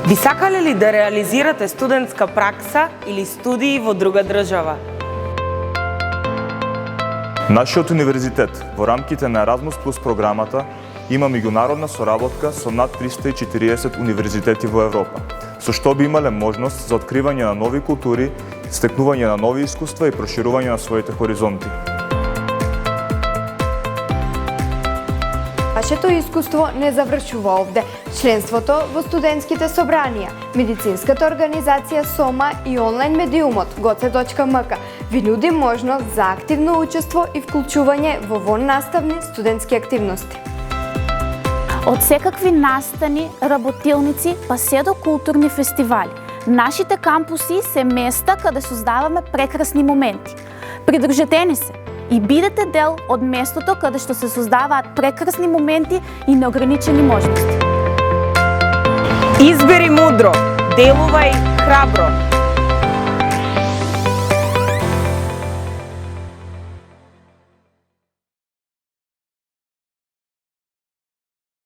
Би сакале ли да реализирате студентска пракса или студии во друга држава? Нашиот универзитет во рамките на Еразмус Плюс програмата има меѓународна соработка со над 340 универзитети во Европа, со што би имале можност за откривање на нови култури, стекнување на нови искуства и проширување на своите хоризонти. Вашето искуство не завршува овде. Членството во студентските собранија, медицинската организација СОМА и онлайн медиумот goce.mk ви нуди можност за активно учество и вклучување во воннаставни студентски активности. Од секакви настани, работилници, па се до културни фестивали. Нашите кампуси се места каде создаваме прекрасни моменти. Придружете се и бидете дел од местото каде што се создаваат прекрасни моменти и неограничени можности. Избери мудро, делувај храбро.